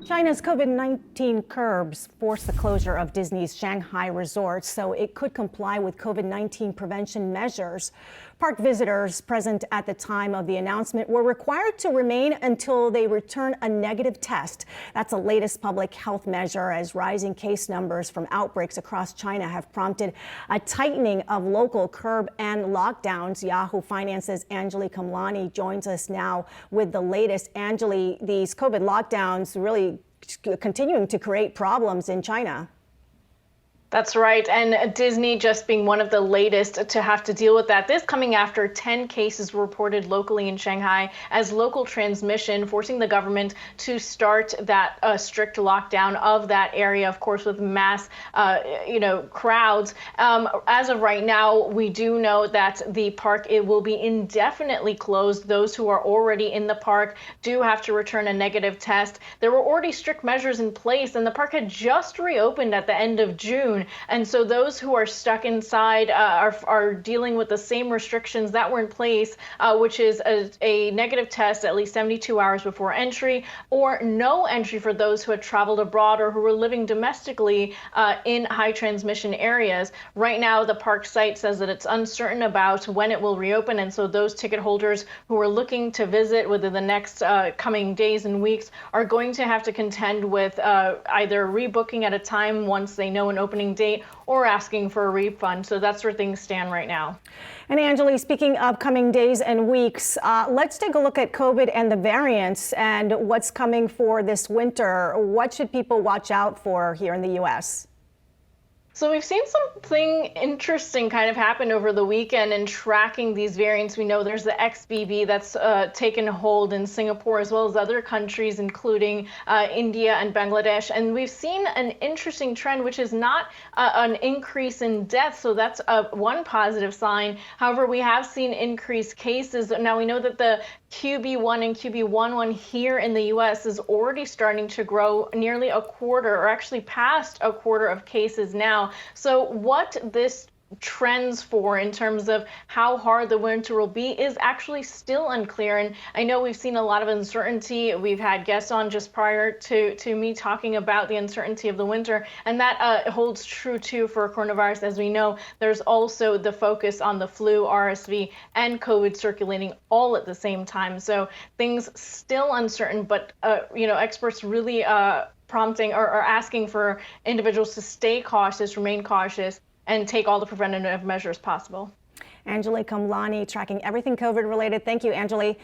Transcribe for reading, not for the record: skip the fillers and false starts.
China's COVID-19 curbs forced the closure of Disney's Shanghai resorts so it could comply with COVID-19 prevention measures. Park visitors present at the time of the announcement were required to remain until they return a negative test. That's the latest public health measure as rising case numbers from outbreaks across China have prompted a tightening of local curb and lockdowns. Yahoo Finance's Anjalee Khemlani joins us now with the latest. Anjalee, these COVID lockdowns really continuing to create problems in China. That's right. And Disney just being one of the latest to have to deal with that. This coming after 10 cases were reported locally in Shanghai as local transmission, forcing the government to start that strict lockdown of that area, of course, with mass, crowds. As of right now, we do know that the park, it will be indefinitely closed. Those who are already in the park do have to return a negative test. There were already strict measures in place, and the park had just reopened at the end of June. And so those who are stuck inside are dealing with the same restrictions that were in place, which is a negative test at least 72 hours before entry, or no entry for those who had traveled abroad or who were living domestically in high transmission areas. Right now, the park site says that it's uncertain about when it will reopen. And so those ticket holders who are looking to visit within the next coming days and weeks are going to have to contend with either rebooking at a time once they know an opening date or asking for a refund. So that's where things stand right now. And Anjalee, speaking of coming days and weeks, let's take a look at COVID and the variants and what's coming for this winter. What should people watch out for here in the U.S.? So we've seen something interesting kind of happen over the weekend in tracking these variants. We know there's the XBB that's taken hold in Singapore as well as other countries, including India and Bangladesh. And we've seen an interesting trend, which is not an increase in deaths. So that's one positive sign. However, we have seen increased cases. Now we know that the QB1 and QB11 here in the U.S. is already starting to grow nearly a quarter, or actually past a quarter of cases now. So what this trends for in terms of how hard the winter will be is actually still unclear. And I know we've seen a lot of uncertainty. We've had guests on just prior to me talking about the uncertainty of the winter, and that holds true too for coronavirus. As we know, there's also the focus on the flu, RSV, and COVID circulating all at the same time. So things still uncertain, but experts really prompting or asking for individuals to stay cautious, remain cautious, and take all the preventative measures possible. Anjalee Khemlani tracking everything COVID related. Thank you, Anjalee.